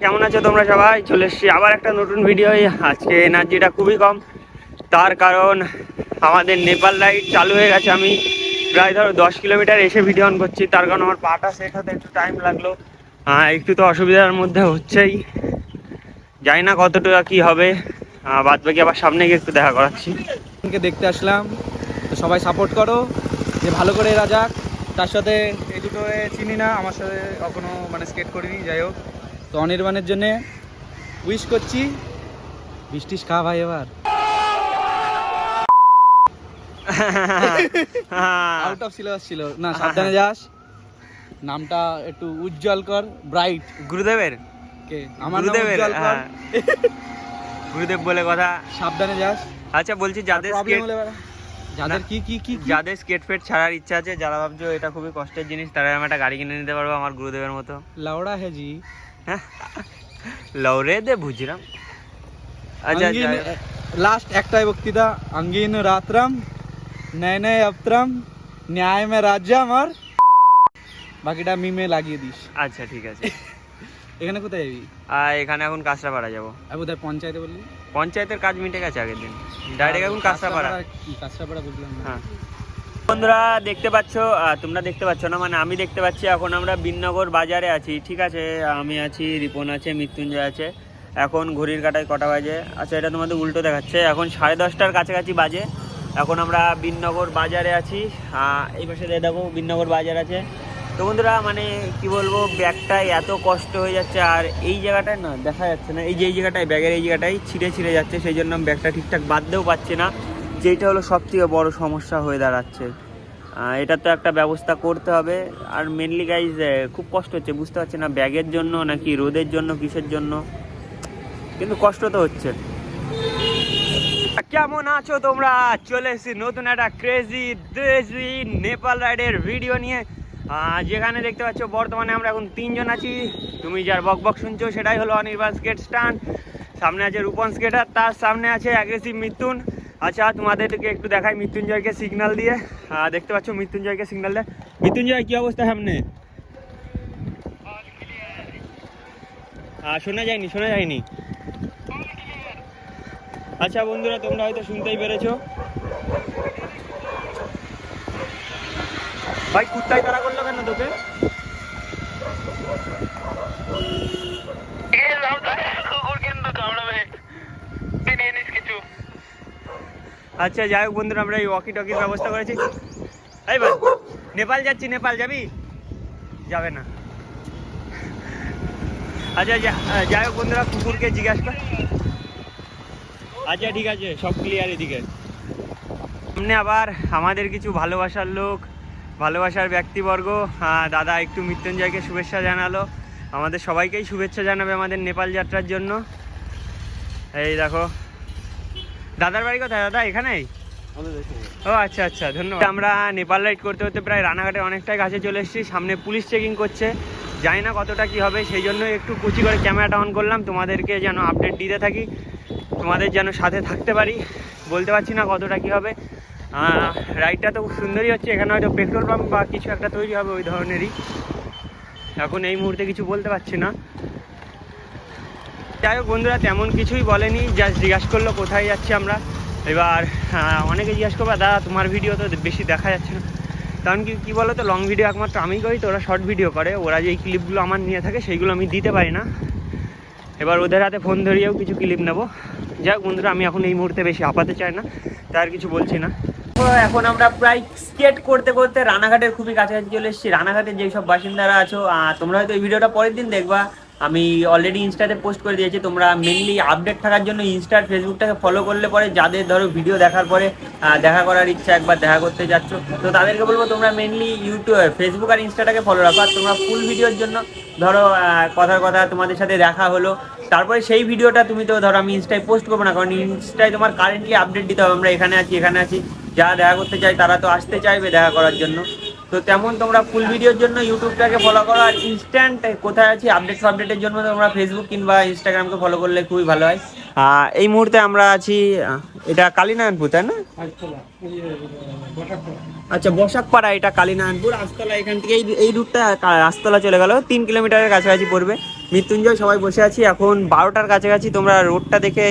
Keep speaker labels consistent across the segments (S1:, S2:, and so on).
S1: কেমন আছো তোমরা সবাই? চলে এসেছি আবার একটা নতুন ভিডিও। আজকে এনার্জিটা খুবই কম, তার কারণ আমাদের নেপাল রাইড চালু হয়ে গেছে। আমি প্রায় ধরো 10 কিলোমিটার এসে ভিডিও অন করছি, তার কারণ আমার পাটা সেট হতে একটু টাইম লাগলো। একটু তো অসুবিধার মধ্যে হচ্ছেই, জানি না কতটা কি হবে। বাদ বাকি আবার সামনে গিয়ে একটু দেখা করাচ্ছি।
S2: দেখতে আসলাম, তো সবাই সাপোর্ট করো যে ভালো করে এরা যাক। তার সাথে এই দুটো চিনি না, আমার সাথে কখনো স্কেট করিনি। যাই হোক, তো অনির্বাণের জন্যে উইশ করছি। বৃষ্টিস খা ভাই এবার আউট অফ সিলেবাস ছিল না, সাবধানে যাস। নামটা একটু উজ্জ্বল কর, ব্রাইট।
S1: গুরুদেবের
S2: কে আমার নাম উজ্জ্বল কর।
S1: গুরুদেব বলে কথা,
S2: সাবধানে যাস।
S1: আচ্ছা বলছি, যাদের যাদের স্কেট ফেট ছাড়ার ইচ্ছা আছে, যারা ভাবছো এটা খুবই কষ্টের জিনিস, তারা আমি একটা গাড়ি কিনে নিতে পারবো আমার গুরুদেবের মতো।
S2: লাউড়া হেজি
S1: লৌরে দে বুঝলাম। আচ্ছা
S2: লাস্ট একটাই বক্তৃতা, আঙ্গিন রাত্রাম নয় নয় আফত্রাম ন্যায় মে রাজ্যাম, আর বাকিটা মিমে লাগিয়ে দিস।
S1: আচ্ছা ঠিক আছে।
S2: এখানে কোথায় যাবি?
S1: এখানে এখন কাঁচরাপাড়া যাবো।
S2: বোধহয় পঞ্চায়েতে বললি।
S1: পঞ্চায়েতের কাজ মিটে গেছে আগের দিন, ডাইরেক্ট এখন কাঁচরাপাড়া।
S2: কাঁচরাপাড়া বুঝলাম না।
S1: হ্যাঁ বন্ধুরা দেখতে পাচ্ছ, তোমরা দেখতে পাচ্ছ না, মানে আমি দেখতে পাচ্ছি। এখন আমরা বিননগর বাজারে আছি, ঠিক আছে? আমি আছি, রিপন আছে, মৃত্যুঞ্জয় আছে। এখন ঘড়ির কাঁটায় কটা বাজে? আচ্ছা এটা তোমাদের উল্টো দেখাচ্ছে, এখন 10:30টার কাছাকাছি বাজে। এখন আমরা বিননগর বাজারে আছি। এই পাশে দেখো বিননগর বাজার আছে। তো বন্ধুরা মানে কি বলবো, ব্যাগটায় এত কষ্ট হয়ে যাচ্ছে, আর এই জায়গাটায় না দেখা যাচ্ছে না, এই যে এই জায়গাটায় ব্যাগের এই জায়গাটায় ছিঁড়ে যাচ্ছে, সেই জন্য আমি ব্যাগটা ঠিকঠাক বাঁধতেও পারছি না, যেটা হলো সবথেকে বড় সমস্যা হয়ে দাঁড়াচ্ছে। এটা তো একটা ব্যবস্থা করতে হবে। আর মেনলি গাইজ খুব কষ্ট হচ্ছে, বুঝতে পারছি না ব্যাগের জন্য নাকি রোদের জন্য, কিসের জন্য, কিন্তু কষ্ট তো হচ্ছে। কেমন আছো তোমরা? চলে এসেছি নতুন একটা ক্রেজি দেশি নেপাল রাইডের ভিডিও নিয়ে, যেখানে দেখতে পাচ্ছ বর্তমানে আমরা এখন 3জন আছি। তুমি যার বক শুনছো সেটাই হলো অনির্বাণ স্কেট স্ট্যান্ড। সামনে আছে রূপন স্কেটার, তার সামনে আছে অ্যাগ্রেসিভ মিথুন। আচ্ছা তোমাদেরকে একটু দেখাই মৃত্যুঞ্জয়কে সিগন্যাল দিয়ে। দেখতে পাচ্ছ মৃত্যুঞ্জয়কে সিগন্যাল দেয়। মৃত্যুঞ্জয় কি অবস্থা সামনে? শোনা যায়নি। আচ্ছা বন্ধুরা তোমরা হয়তো শুনতেই পেরেছো, ভাই কুত্তাই তারা করলো কেন তোকে? আচ্ছা যাই হোক বন্ধুরা, আমরা এই ওয়াকি টকির ব্যবস্থা করেছি। এই ভাই নেপাল যাচ্ছি, নেপাল যাবি? যাবে না। আচ্ছা যাই হোক বন্ধুরা, কুকুরকে জিজ্ঞাসা কর। আচ্ছা ঠিক আছে, সব ক্লিয়ার এদিকে। সামনে আবার আমাদের কিছু ভালোবাসার লোক, ভালোবাসার ব্যক্তিবর্গ। দাদা একটু মৃত্যুঞ্জয়কে শুভেচ্ছা জানালো, আমাদের সবাইকেই শুভেচ্ছা জানাবে আমাদের নেপাল যাত্রার জন্য। এই দেখো দাদার বাড়ি কোথায়? দাদা এখানেই? ও আচ্ছা ধন্যবাদ। আমরা নেপাল রাইড করতে করতে প্রায় রানাঘাটে অনেকটাই কাছে চলে এসেছি। সামনে পুলিশ চেকিং করছে, জানি না কতটা কি হবে, সেই জন্য একটু কুচি করে ক্যামেরাটা অন করলাম, তোমাদেরকে যেন আপডেট দিতে থাকি, তোমাদের যেন সাথে থাকতে পারি। বলতে পারছি না কতটা কি হবে। রাইডটা তো খুব সুন্দরই হচ্ছে, এখানে হয়তো পেট্রোল পাম্প বা কিছু একটা তৈরি হবে ওই ধরনেরই, এখন এই মুহূর্তে কিছু বলতে পারছি না। যাই হোক বন্ধুরা তেমন কিছুই বলেনি, জাস্ট জিজ্ঞাসা করলো কোথায় যাচ্ছি আমরা। এবার অনেকে জিজ্ঞাসা করবে দাদা তোমার ভিডিও তো বেশি দেখা যাচ্ছে না, কারণ কি বলো তো, লং ভিডিও একমাত্র আমি করি, তো ওরা শর্ট ভিডিও করে, ওরা যেই ক্লিপগুলো আমার নিয়ে থাকে সেইগুলো আমি দিতে পারি না। এবার ওদের হাতে ফোন ধরিয়েও কিছু ক্লিপ নেবো। যাই হোক বন্ধুরা, আমি এখন এই মুহূর্তে বেশি হাঁপাতে চাই না, তাই আর কিছু বলছি না। এখন আমরা প্রায় স্কেট করতে করতে রানাঘাটের খুবই কাছাকাছি চলে এসেছি। রানাঘাটের যেই সব বাসিন্দারা আছো, তোমরা হয়তো এই ভিডিওটা পরের দিন দেখবা, আমি অলরেডি ইনস্টাতে পোস্ট করে দিয়েছি। তোমরা মেনলি আপডেট থাকার জন্য ইনস্টা আর ফেসবুকটাকে ফলো করলে পরে, যাদের ধরো ভিডিও দেখার পরে দেখা করার ইচ্ছা, একবার দেখা করতে যাচ্ছ, তো তাদেরকে বলবো তোমরা মেনলি ইউটিউব, ফেসবুক আর ইনস্টাটাকে ফলো রাখো। আর তোমরা ফুল ভিডিওর জন্য ধরো কথার কথা তোমাদের সাথে দেখা হলো, তারপরে সেই ভিডিওটা তুমি তো ধরো আমি ইনস্টায় পোস্ট করবো না, কারণ ইনস্টায় তোমার কারেন্টলি আপডেট দিতে হবে, আমরা এখানে আছি। যারা দেখা করতে চায় তারা তো আসতে চাইবে দেখা করার জন্য, তো তেমন তোমরা ফুল ভিডিওর জন্য ইউটিউবটাকে ফলো করো, আর ইনস্ট্যান্ট কোথায় আছি আপডেটের জন্য তোমরা ফেসবুক কিংবা ইনস্টাগ্রামকে ফলো করলে খুবই ভালো হয়। এই মুহূর্তে আমরা আছি এটা কালীনারায়ণপুর তাই না? আচ্ছা বসাকপাড়া, এটা কালীনারায়ণপুর। আস্তলা এখান থেকে এই রুটটা আস্তলা চলে গেল, 3 কিলোমিটারের কাছাকাছি পড়বে। মৃত্যুঞ্জয় সবাই বসে আছি এখন 12টার কাছাকাছি। তোমরা রোডটা দেখে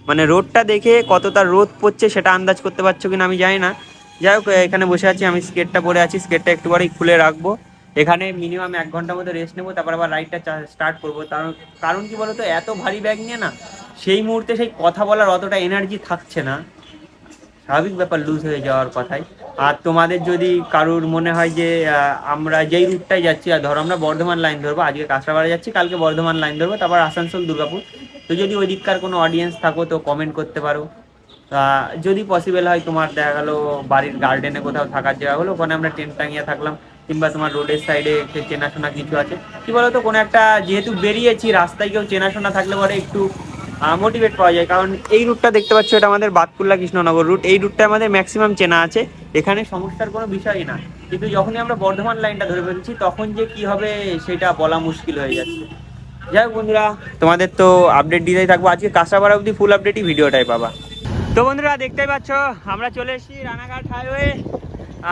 S1: মানে রোডটা দেখে কতটা রোদ পড়ছে সেটা আন্দাজ করতে পারছো কিনা আমি জানি না। যাই হোক এখানে বসে আছি, আমি স্কেটটা পরে আছি, স্কেটটা একটুবারই খুলে রাখবো। এখানে মিনিমাম 1 ঘন্টার মতো রেস্ট নেবো, তারপর আবার রাইডটা স্টার্ট করবো। কারণ কি বলতো, এত ভারী ব্যাগ নিয়ে না সেই মুহূর্তে সেই কথা বলার অতটা এনার্জি থাকছে না, স্বাভাবিক ব্যাপার, লুজ হয়ে যাওয়ার কথাই। আর তোমাদের যদি কারুর মনে হয় যে আমরা যেই রুটটাই যাচ্ছি, আর ধরো আমরা বর্ধমান লাইন ধরবো, আজকে কাঁচরাপাড়া যাচ্ছি, কালকে বর্ধমান লাইন ধরবো, তারপর আসানসোল দুর্গাপুর, তো যদি ওই দিককার কোনো অডিয়েন্স থাকো তো কমেন্ট করতে পারো। যদি পসিবল হয়, তোমার দেখা গেলো বাড়ির গার্ডেনে কোথাও থাকার জায়গা হলো, ওখানে আমরা টেন্ট টাঙিয়ে থাকলাম, কিংবা তোমার রোডের সাইডে চেনাশোনা কিছু আছে, কি বলতো কোনো একটা, যেহেতু বেরিয়েছি রাস্তায় কেউ চেনাশোনা থাকলে পরে একটু মোটিভেট পাওয়া যায়। কারণ এই রুটটা দেখতে পাচ্ছ, এটা আমাদের বাতকুল্লা কৃষ্ণনগর রুট, এই রুটটা আমাদের ম্যাক্সিমাম চেনা আছে, এখানে সমস্যার কোনো বিষয়ই না। কিন্তু যখনই আমরা বর্ধমান লাইনটা ধরে ফেলছি তখন যে কি হবে সেটা বলা মুশকিল হয়ে যাচ্ছে। যাই হোক বন্ধুরা, তোমাদের তো আপডেট দিতেই থাকবো, আজকে কাঁচরাপাড়া অবধি ফুল আপডেটই ভিডিওটাই পাবা। তো বন্ধুরা দেখতেই পাচ্ছ আমরা চলে এসেছি রানাঘাট হাইওয়ে।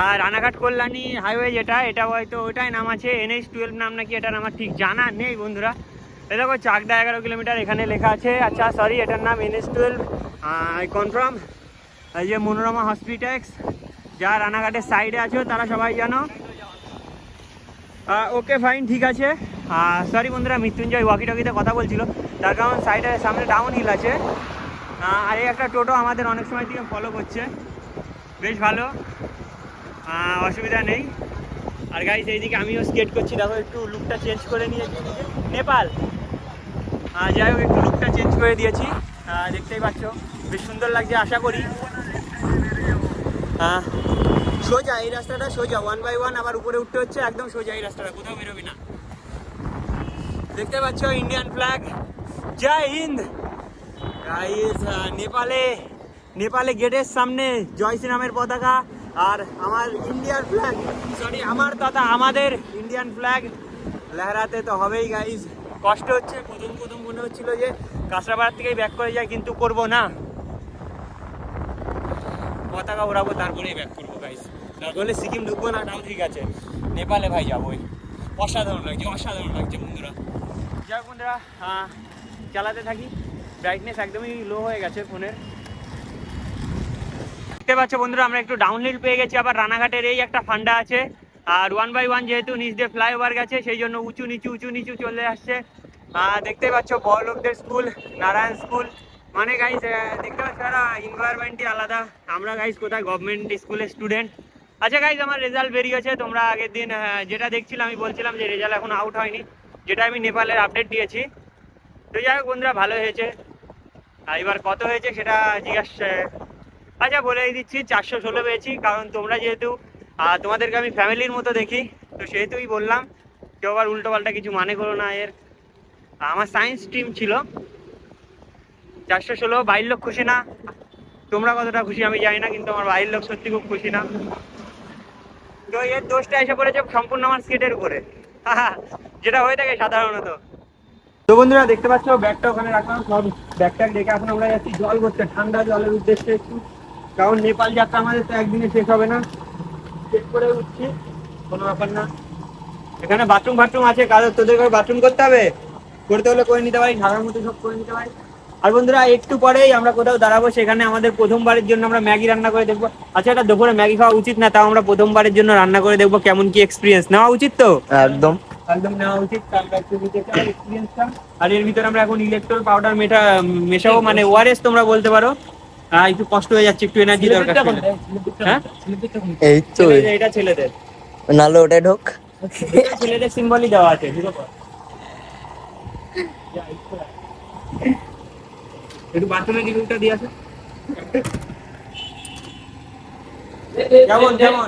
S1: আর রানাঘাট কল্যাণী হাইওয়ে যেটা, এটা হয়তো ওটাই নাম আছে, NH-12 নাম নাকি এটার, আমার ঠিক জানা নেই বন্ধুরা। এ দেখো চাকদা 11 কিলোমিটার এখানে লেখা আছে। আচ্ছা সরি, এটার নাম NH-12, আই কনফার্ম। এই যে মনোরমা হসপিটালস, যা রানাঘাটের সাইডে আছো তারা সবাই জানো। ওকে ফাইন, ঠিক আছে। সরি বন্ধুরা, মৃত্যুঞ্জয় ওয়াকি টকিতে কথা বলছিল, তার কারণ সাইডে সামনে ডাউন হিল আছে। আর এই একটা টোটো আমাদের অনেক সময় থেকে ফলো করছে, বেশ ভালো, অসুবিধা নেই। আর গাইস এইদিকে আমিও স্কেট করছি, দেখো একটু লুকটা চেঞ্জ করে নিয়েছি, নেপাল। যাই হোক একটু লুকটা চেঞ্জ করে দিয়েছি, দেখতেই পাচ্ছ বেশ সুন্দর লাগছে। আশা করি সোজা এই রাস্তাটা, সোজা 1 বাই 1 আবার উপরে উঠতে হচ্ছে, একদম সোজা এই রাস্তাটা, কোথাও বেরোবি না। দেখতে পাচ্ছ ইন্ডিয়ান ফ্ল্যাগ, জয় হিন্দ গাইস। নেপালে গেটের সামনে জয় শ্রীরামের পতাকা, আর আমার ইন্ডিয়ান ফ্ল্যাগ, সরি আমার তথা আমাদের ইন্ডিয়ান ফ্ল্যাগ লহরাতে তো হবেই গাইস। কষ্ট হচ্ছে, প্রথম মনে হচ্ছিল যে কাঁচরাপাড়ার থেকেই ব্যাক করে যায়, কিন্তু করব না, পতাকা ওড়াবো তারপরেই ব্যাক করবো গাইস। তারপরে সিকিম ঢুকবো না, তাও ঠিক আছে, নেপালে ভাই যাবোই। অসাধারণ লাগছে বন্ধুরা। যাই হোক বন্ধুরা, চালাতে থাকি, ব্রাইটনেস একদমই লো হয়ে গেছে ফোনের। দেখতে পাচ্ছ বন্ধুরা, আমরা একটু ডাউনহিল পেয়ে গেছি, আবার রানাঘাটের এই একটা ফান্ডা আছে। আর 1 বাই 1 যেহেতু নিচ দিয়ে ফ্লাইওভার গেছে, সেই জন্য উঁচু নিচু চলে আসছে। দেখতে পাচ্ছ বড়লোকদের স্কুল, নারায়ণ স্কুল, মানে গাইস দেখতে পাচ্ছ এনভায়রনমেন্টই আলাদা। আমরা গাইস কোথায় গভর্নমেন্ট স্কুলের স্টুডেন্ট। আচ্ছা গাইস, আমার রেজাল্ট বেরিয়েছে, তোমরা আগের দিন যেটা দেখছিলাম, আমি বলছিলাম যে রেজাল্ট এখন আউট হয়নি, যেটা আমি নেপালের আপডেট দিয়েছি। তো যাই হোক বন্ধুরা, ভালো হয়েছে। এবার কত হয়েছে সেটা আচ্ছা বলেই দিচ্ছি, 416 পেয়েছি। কারণ তোমরা যেহেতু তোমাদেরকে আমি ফ্যামিলির মতো দেখি, তো সেহেতুই বললাম, কেউ আবার উল্টো পাল্টা কিছু মানে করো না। আমার সায়েন্স স্ট্রিম ছিল। 416, বাড়ির লোক খুশি না, তোমরা কতটা খুশি আমি জানি না, কিন্তু আমার বাড়ির লোক সত্যি খুব খুশি না। তো এর দোষটা এসে পড়েছে সম্পূর্ণ আমার স্কেটের উপরে, যেটা হয়ে থাকে সাধারণত। তো বন্ধুরা দেখতে পাচ্ছ ব্যাগটা ওখানে রাখলাম, সব ব্যাগটা রেখে এখন আমরা যাচ্ছি জল করতে, ঠান্ডা জলের উদ্দেশ্যে একটু। কারণ নেপাল যাত্রা আমাদের তো একদিনে শেষ হবে না, চেক করে উঠছি, কোনো ব্যাপার না। এখানে বাথরুম আছে, কারো তোদের বাথরুম করতে হবে, করতে হলে করে নিতে পারি, ঢাকার মতো সব করে নিতে পারি। আর বন্ধুরা একটু পরেই আমরা কোথাও দাঁড়াবো, সেখানে আমাদের প্রথমবারের জন্য আমরা ম্যাগি রান্না করে দেখবো। আচ্ছা, এটা দুপুরে ম্যাগি খাওয়া উচিত না, তাও আমরা প্রথমবারের জন্য রান্না করে দেখবো কেমন কি এক্সপিরিয়েন্স, নেওয়া উচিত তো? একদম নেওয়া উচিত। আর এর ভিতরে আমরা এখন ইলেকট্রল পাউডার মেশাবো, মানে ওআরএস তোমরা বলতে পারো। একটু কষ্ট হয়ে যাচ্ছে, একটু এনার্জি দরকার। হ্যাঁ এই তো, এটা ছেলেদের, নাহলে ওটাই ঢোক, ছেলেদের সিম্বলই দেওয়া আছে। একটু বাথরুমের রিভিউটা দিয়ে আসে। কেমন কেমন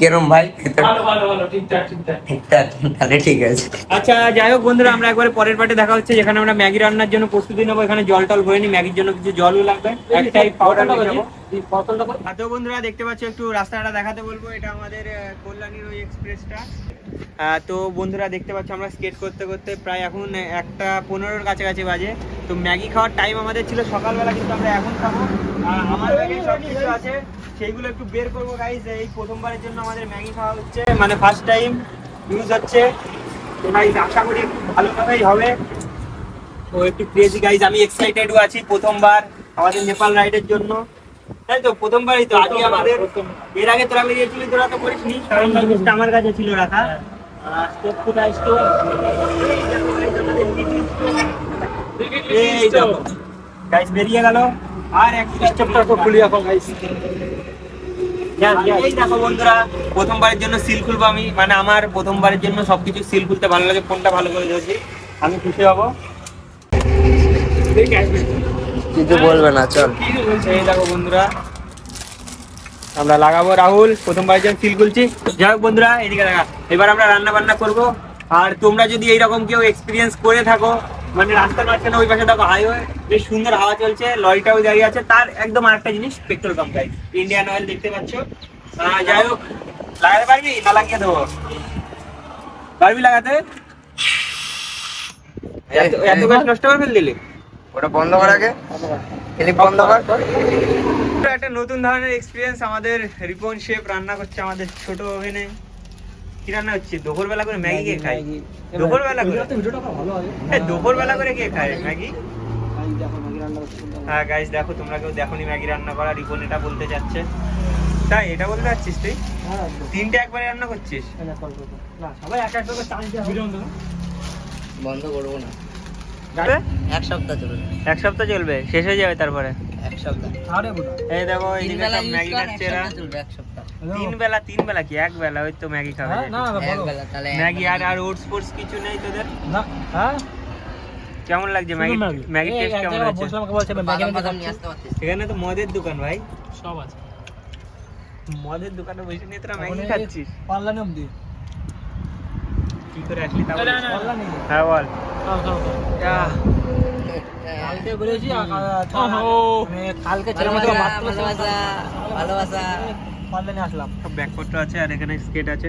S3: কেরম ভাই?
S4: ভালো ভালো ভালো ঠিকঠাক ঠিকঠাক।
S3: ঠিকঠাক, তাহলে ঠিক আছে।
S1: আচ্ছা যাই হোক বন্ধুরা, আমরা একবারে পরের পার্টে দেখা হচ্ছে, যেখানে আমরা ম্যাগি রান্নার জন্য প্রস্তুতি নেবো। এখানে জল টল ভরে নি, ম্যাগির জন্য কিছু জলও লাগবে, একটাই পাউডার নিয়ে যাবো। আর তো বন্ধুরা দেখতে পাচ্ছ, একটু রাস্তাটা দেখাতে বলবো। এটা আমাদের কল্যাণীর ওই এক্সপ্রেসটা। তো বন্ধুরা দেখতে পাচ্ছ, আমরা স্কেট করতে করতে প্রায় এখন 1:15-র কাছাকাছি বাজে। তো ম্যাগি খাওয়ার টাইম আমাদের ছিল সকালবেলা, কিন্তু আমরা এখন খাবো। আমার ব্যাগে সব কিছু আছে, সেইগুলো একটু বের করবো গাইজ। এই প্রথমবারের জন্য আমাদের ম্যাগি খাওয়া হচ্ছে, মানে ফার্স্ট টাইম ইউজ হচ্ছে। তো গাইজ আশা করি একটু ভালোভাবেই হবে। তো একটু ক্রেজি গাইজ, আমি এক্সাইটেডও আছি। প্রথমবার আমাদের নেপাল রাইডের জন্য, তাই তো প্রথমবারই তো। আজকে আমাদের এর আগে তোরা বেরিয়েছিলি, তোরা তো করিসনি, কারণ জিনিসটা আমার কাছে ছিল রাখা। স্টেপ টু বাই স্টেপ এই দেখো গাইজ বেরিয়ে গেল। আর এক স্টেপটা তো খুলি এখন গাইজ। এই দেখো বন্ধুরা, প্রথমবারের জন্য সিল খুলবো আমি, মানে আমার প্রথমবারের জন্য সবকিছু সিল খুলতে ভালো লাগে। ফোনটা ভালো করে ধরছি, আমি খুশি হবো।
S3: কিছু বলবে না, চল।
S1: এই দেখো বন্ধুরা, আমরা লাগাবো। রাহুল প্রথমবারের জন্য সিল খুলছি। যাই হোক বন্ধুরা, এদিকে দেখা, এবার আমরা রান্না বান্না করবো। আর তোমরা যদি এইরকম কেউ এক্সপিরিয়েন্স করে থাকো, মানে রাস্তার মাঝখানে ওই পাশে দেখো হাইওয়ে, বেশ সুন্দর হাওয়া চলছে, লরিটাও দাঁড়িয়ে আছে, তার একদম আরেকটা জিনিস petrol pump guys, Indian oil দেখতে পাচ্ছ। যাই হোক, লাগাতে পারবি না লাগিয়ে দেবো? পারবি লাগাতে? এত গাছ নষ্ট করে ফেল দিলি।
S3: ওটা বন্ধ কর আগে, ক্লিপ বন্ধ কর।
S1: একটা নতুন ধরনের এক্সপিরিয়েন্স আমাদের। রিপন শেফ রান্না করছে আমাদের ছোট ওভেনে। কি রান্না হচ্ছে? দুপুরবেলা করে ম্যাগি কে খায়? দুপুরবেলা করে? দুপুরবেলা করে কে খায় ম্যাগি? হ্যাঁ গাইস দেখো, তোমরা কেউ দেখোনি ম্যাগি রান্না করা, রিপন এটা বলতে যাচ্ছে। তাই এটা বলতে যাচ্ছিস তুই? তিনটে একবারে রান্না করছিস? সবাই এক এক করে চান্স দিয়ে
S3: বন্ধ করবো না,
S1: যাবে?
S3: 1 সপ্তাহ চলবে।
S1: 1 সপ্তাহ চলবে, শেষ হয়ে যাবে তারপরে।
S3: 1 সপ্তাহ।
S1: এই দেখো এইদিকে সব ম্যাগি খাচ্ছে এরা।
S3: চলবে 1 সপ্তাহ।
S1: তিন বেলা কি এক বেলা? ওই তো ম্যাগি খাবে।
S3: একবেলা, তাহলে
S1: ম্যাগি আর ওটস ফোটস কিছু নেই তোদের? কেমন লাগছে ম্যাগি? ম্যাগি টেস্ট কেমন আছে?
S3: বাদাম বাদাম নিয়ে আসতে পারতিস।
S1: এখানে তো মদের দোকান ভাই, সব আছে। মদের দোকানে বসে নিয়ে তোরা ম্যাগি খাচ্ছিস? কি করে আসলি তা বল। হ্যাঁ বল।
S3: ভালোবাসা।
S1: সব ব্যাগপত্র আছে, আর এখানে স্কেট আছে।